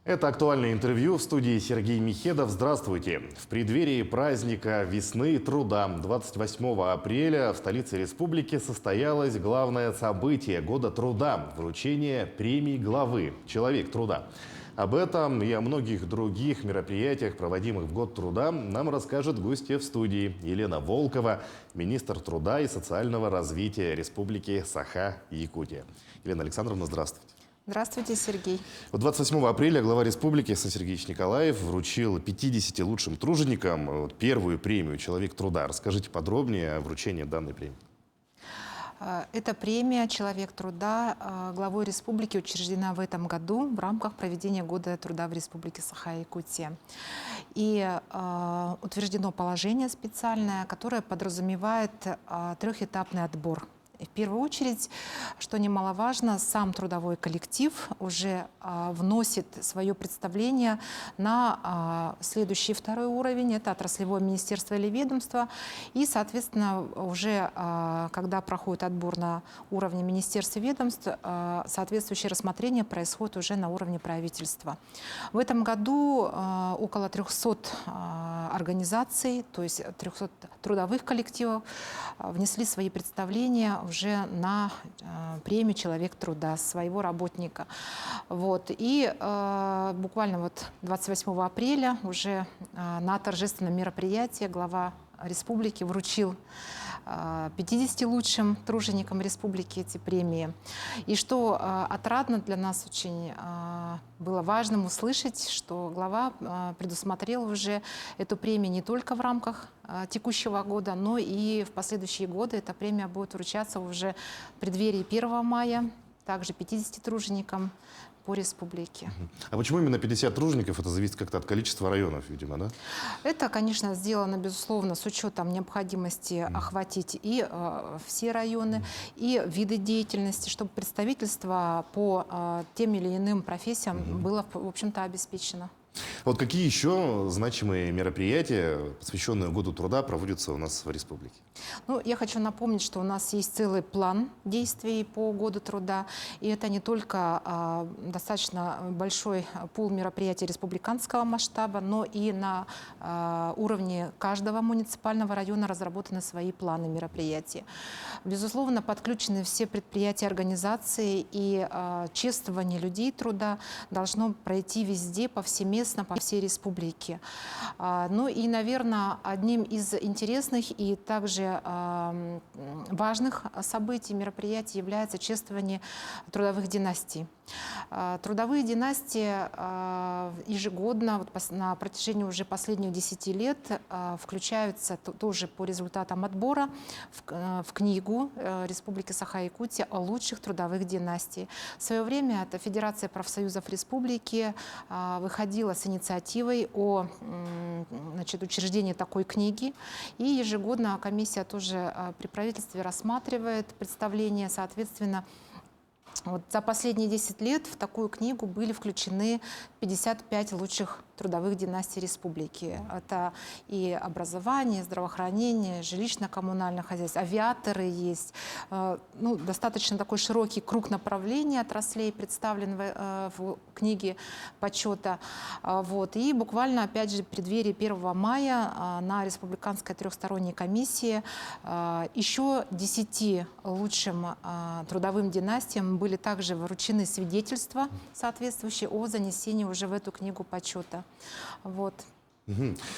Это актуальное интервью в студии Сергей Михедов. Здравствуйте. В преддверии праздника весны и труда 28 апреля в столице республики состоялось главное событие года труда – вручение премии главы «Человек труда». Об этом и о многих других мероприятиях, проводимых в год труда, нам расскажет гостья в студии Елена Волкова, министр труда и социального развития Республики Саха-Якутия. Елена Александровна, здравствуйте. Здравствуйте, Сергей. 28 апреля глава республики Сан Сергеевич Николаев вручил 50 лучшим труженикам первую премию «Человек труда». Расскажите подробнее о вручении данной премии. Эта премия «Человек труда» главой республики учреждена в этом году в рамках проведения года труда в Республике Саха-Якутия. И утверждено положение специальное, которое подразумевает трехэтапный отбор. В первую очередь, что немаловажно, сам трудовой коллектив уже вносит свое представление на следующий второй уровень, это отраслевое министерство или ведомство. И, соответственно, уже когда проходит отбор на уровне министерства и ведомств, соответствующее рассмотрение происходит уже на уровне правительства. В этом году около 300 организаций, то есть 300 трудовых коллективов внесли свои представления уже на премию «Человек труда» своего работника. Вот. И буквально 28 апреля уже на торжественном мероприятии глава республики вручил 50 лучшим труженикам республики эти премии. И что отрадно для нас очень было важным услышать, что глава предусмотрел уже эту премию не только в рамках текущего года, но и в последующие годы. Эта премия будет вручаться уже в преддверии 1 мая, также 50 труженикам по республике. А почему именно 50 тружеников? Это зависит как-то от количества районов, видимо, да? Это, конечно, сделано, безусловно, с учетом необходимости охватить и все районы, и виды деятельности, чтобы представительство по тем или иным профессиям было, в общем-то, обеспечено. Вот какие еще значимые мероприятия, посвященные году труда, проводятся у нас в республике? Ну, я хочу напомнить, что у нас есть целый план действий по году труда. И это не только достаточно большой пул мероприятий республиканского масштаба, но и на уровне каждого муниципального района разработаны свои планы мероприятий. Безусловно, подключены все предприятия, организации, и чествование людей труда должно пройти везде, повсеместно, по всей республике. Ну и, наверное, одним из интересных и также важных событий, мероприятий является чествование трудовых династий. Трудовые династии ежегодно, на протяжении уже последних 10 лет, включаются тоже по результатам отбора в книгу Республики Саха-Якутия о лучших трудовых династий. В свое время эта Федерация профсоюзов республики выходила с инициативой о учреждении такой книги. И ежегодно комиссия тоже при правительстве рассматривает представление, соответственно. Вот за последние 10 лет в такую книгу были включены 55 лучших трудовых династий республики. Это и образование, здравоохранение, жилищно-коммунальное хозяйство, авиаторы есть. Ну, достаточно такой широкий круг направлений отраслей представлен в книге почета. Вот. И буквально, опять же, в преддверии 1 мая на республиканской трехсторонней комиссии еще 10 лучшим трудовым династиям были также вручены свидетельства соответствующие о занесении уже в эту книгу почета. Вот.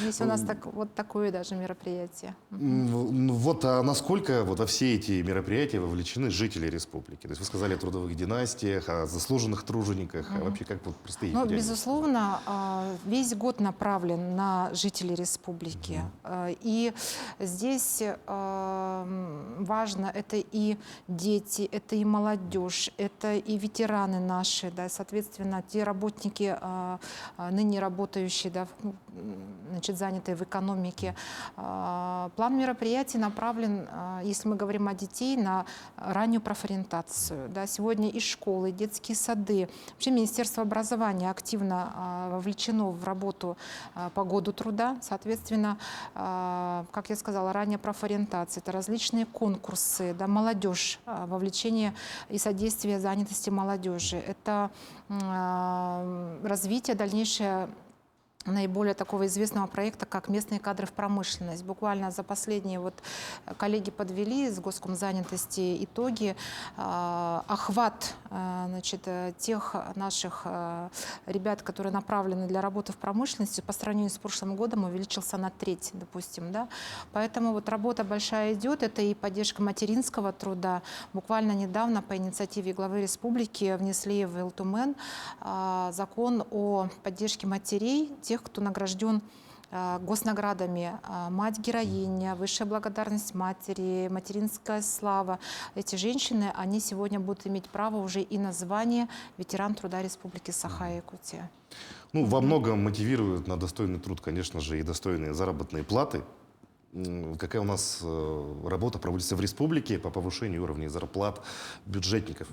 Здесь у нас вот такое даже мероприятие. Вот, а насколько во все эти мероприятия вовлечены жители республики? То есть вы сказали о трудовых династиях, о заслуженных тружениках, а вообще как простые люди? Безусловно, весь год направлен на жителей республики. И здесь важно, это и дети, это и молодежь, это и ветераны наши, да, соответственно, те работники, ныне работающие, да, занятые в экономике. План мероприятий направлен, если мы говорим о детей, на раннюю профориентацию. Да, сегодня и школы, и детские сады. Вообще Министерство образования активно вовлечено в работу по году труда. Соответственно, как я сказала, ранняя профориентация, это различные конкурсы, да, молодежь, вовлечение и содействие занятости молодежи. Это развитие дальнейшее наиболее такого известного проекта, как местные кадры в промышленность. Буквально за последние коллеги подвели с Госкомзанятости итоги. Охват тех наших ребят, которые направлены для работы в промышленности, по сравнению с прошлым годом увеличился на треть, допустим. Да? Поэтому работа большая идет. Это и поддержка материнского труда. Буквально недавно по инициативе главы республики внесли в Элтумен закон о поддержке матерей, тех, кто награжден госнаградами «Мать-героиня», «Высшая благодарность матери», «Материнская слава». Эти женщины, они сегодня будут иметь право уже и на звание ветеран труда Республики Саха-Якутия. Ну, во многом мотивируют на достойный труд, конечно же, и достойные заработные платы. Какая у нас работа проводится в республике по повышению уровня зарплат бюджетников?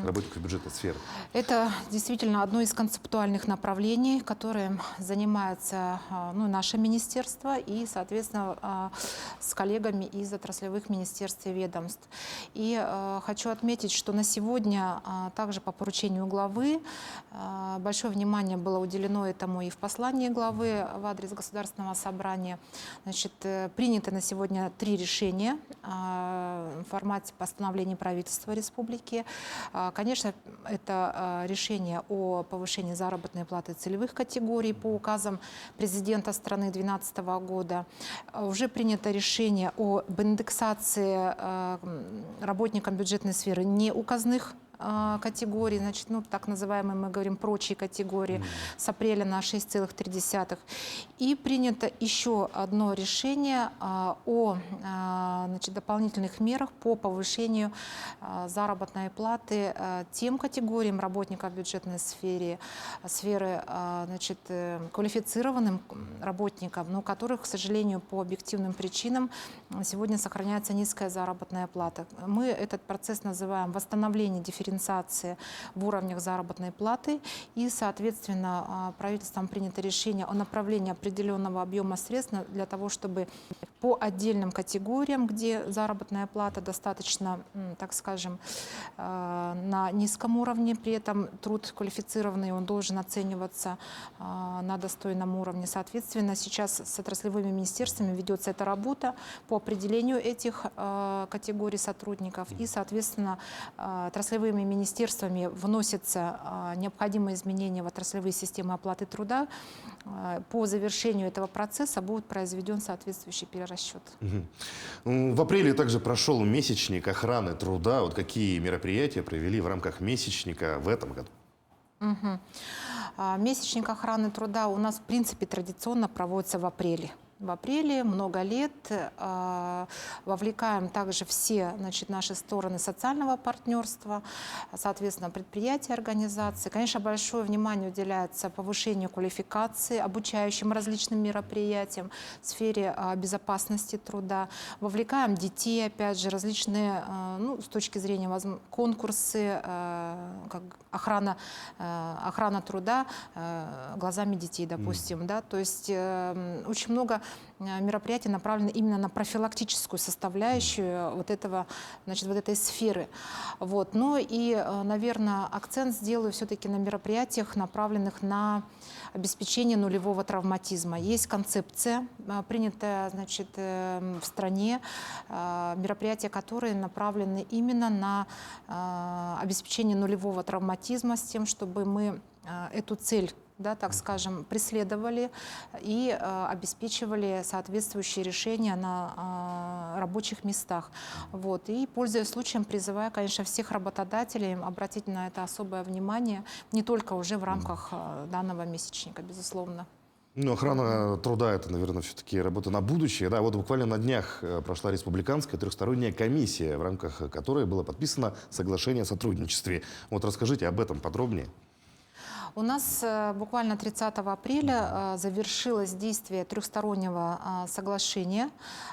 Работников бюджетной сферы. Это действительно одно из концептуальных направлений, которым занимается наше министерство и, соответственно, с коллегами из отраслевых министерств и ведомств. И хочу отметить, что на сегодня также по поручению главы большое внимание было уделено этому и в послании главы в адрес Государственного собрания. Приняты на сегодня 3 решения в формате постановления правительства республики. Конечно, это решение о повышении заработной платы целевых категорий по указам президента страны 2012 года. Уже принято решение об индексации работникам бюджетной сферы неуказных категорий, так называемые, мы говорим, прочие категории, с апреля на 6,3. И принято еще одно решение о дополнительных мерах по повышению заработной платы тем категориям работников бюджетной сферы, квалифицированным работникам, но у которых, к сожалению, по объективным причинам сегодня сохраняется низкая заработная плата. Мы этот процесс называем восстановление дифференциации в уровнях заработной платы. И, соответственно, правительством принято решение о направлении определенного объема средств для того, чтобы по отдельным категориям, где заработная плата достаточно, так скажем, на низком уровне, при этом труд квалифицированный, он должен оцениваться на достойном уровне. Соответственно, сейчас с отраслевыми министерствами ведется эта работа по определению этих категорий сотрудников. И, соответственно, отраслевыми министерствами вносятся необходимые изменения в отраслевые системы оплаты труда. По завершению этого процесса будет произведен соответствующий перерасчет. В апреле также прошел месячник охраны труда. Вот какие мероприятия провели в рамках месячника в этом году? Месячник охраны труда у нас, в принципе, традиционно проводится в апреле. В апреле много лет вовлекаем также все наши стороны социального партнерства, соответственно, предприятия, организации. Конечно, большое внимание уделяется повышению квалификации, обучающим различным мероприятиям в сфере безопасности труда. Вовлекаем детей, опять же, различные, с точки зрения конкурсы, как охрана труда глазами детей, допустим. Да? То есть очень много мероприятия направлены именно на профилактическую составляющую этой сферы. Ну и, наверное, акцент сделаю все-таки на мероприятиях, направленных на обеспечение нулевого травматизма. Есть концепция, принятая в стране, мероприятия, которые направлены именно на обеспечение нулевого травматизма, с тем, чтобы мы эту цель, так скажем, преследовали и обеспечивали соответствующие решения на рабочих местах. И, пользуясь случаем, призываю, конечно, всех работодателей обратить на это особое внимание, не только уже в рамках данного месячника, безусловно. Охрана труда – это, наверное, все-таки работа на будущее. Да, буквально на днях прошла республиканская трехсторонняя комиссия, в рамках которой было подписано соглашение о сотрудничестве. Расскажите об этом подробнее. У нас буквально 30 апреля завершилось действие трехстороннего соглашения.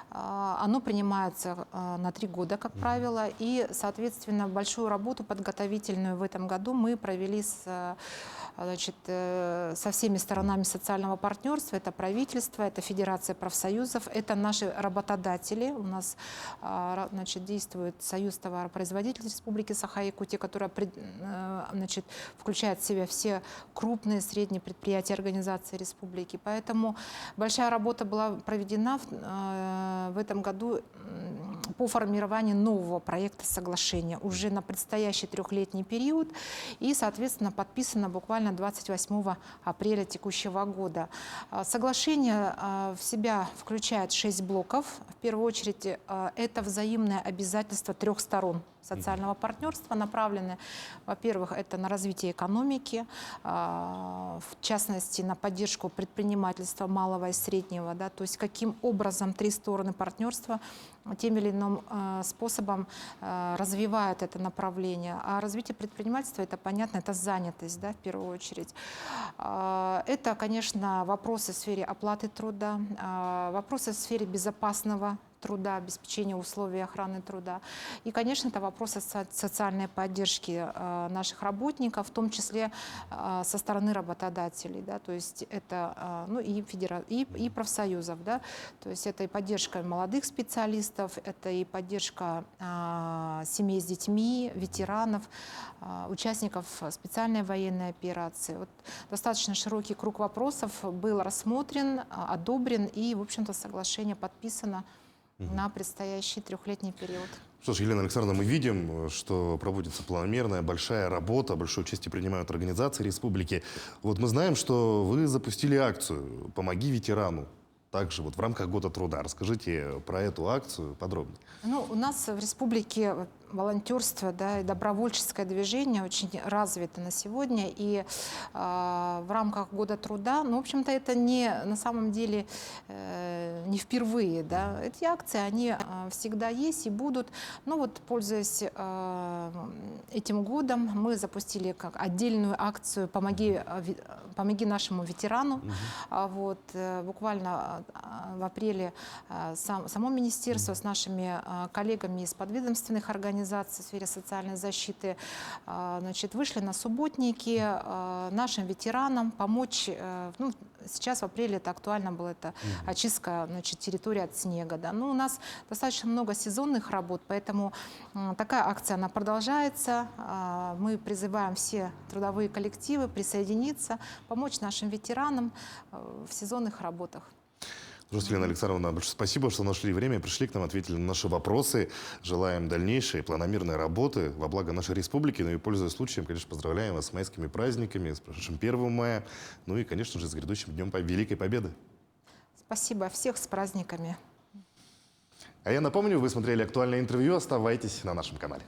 Оно принимается на 3 года, как правило. И, соответственно, большую работу подготовительную в этом году мы провели с значит, со всеми сторонами социального партнерства. Это правительство, это Федерация профсоюзов, это наши работодатели. У нас значит, действует Союз товаропроизводителей Республики Саха-Якутия, который значит, включает в себя все крупные, средние предприятия, организации республики. Поэтому большая работа была проведена в этом году по формированию нового проекта соглашения уже на предстоящий трехлетний период и, соответственно, подписано буквально 28 апреля текущего года. Соглашение в себя включает 6 блоков. В первую очередь, это взаимное обязательство 3 сторон социального партнерства, направлены, во-первых, это на развитие экономики, в частности, на поддержку предпринимательства малого и среднего, да, то есть каким образом 3 стороны партнерства тем или иным способом развивают это направление. А развитие предпринимательства, это понятно, это занятость, да, в первую очередь. Это, конечно, вопросы в сфере оплаты труда, вопросы в сфере безопасного труда, обеспечения условий охраны труда. И, конечно, это вопросы социальной поддержки наших работников, в том числе со стороны работодателей. Да, то есть это ну, и профсоюзов. Да, то есть это и поддержка молодых специалистов, это и поддержка семей с детьми, ветеранов, участников специальной военной операции. Вот достаточно широкий круг вопросов был рассмотрен, одобрен и, в общем-то, соглашение подписано на предстоящий трехлетний период. Что ж, Елена Александровна, мы видим, что проводится планомерная большая работа, большое участие принимают организации республики. Вот мы знаем, что вы запустили акцию «Помоги ветерану». Также вот в рамках Года труда. Расскажите про эту акцию подробнее. Ну, у нас в республике волонтерство, да, и добровольческое движение очень развито на сегодня. И в рамках Года труда, ну, в общем-то, это на самом деле не впервые. Да. Эти акции, они всегда есть и будут. Но вот, пользуясь этим годом, мы запустили как отдельную акцию «Помоги нашему ветерану». Вот, буквально в апреле само министерство с нашими коллегами из подведомственных организаций в сфере социальной защиты значит, вышли на субботники нашим ветеранам помочь. Ну, сейчас в апреле это актуально было, это очистка, значит, территории от снега. Да. Ну, у нас достаточно много сезонных работ, поэтому такая акция она продолжается. Мы призываем все трудовые коллективы присоединиться, помочь нашим ветеранам в сезонных работах. Здравствуйте, Елена Александровна. Большое спасибо, что нашли время, пришли к нам, ответили на наши вопросы. Желаем дальнейшей планомерной работы во благо нашей республики. Ну и, пользуясь случаем, конечно, поздравляем вас с майскими праздниками, с прошедшим 1 мая. Ну и, конечно же, с грядущим Днем Великой Победы. Спасибо. Всех с праздниками. А я напомню, вы смотрели актуальное интервью. Оставайтесь на нашем канале.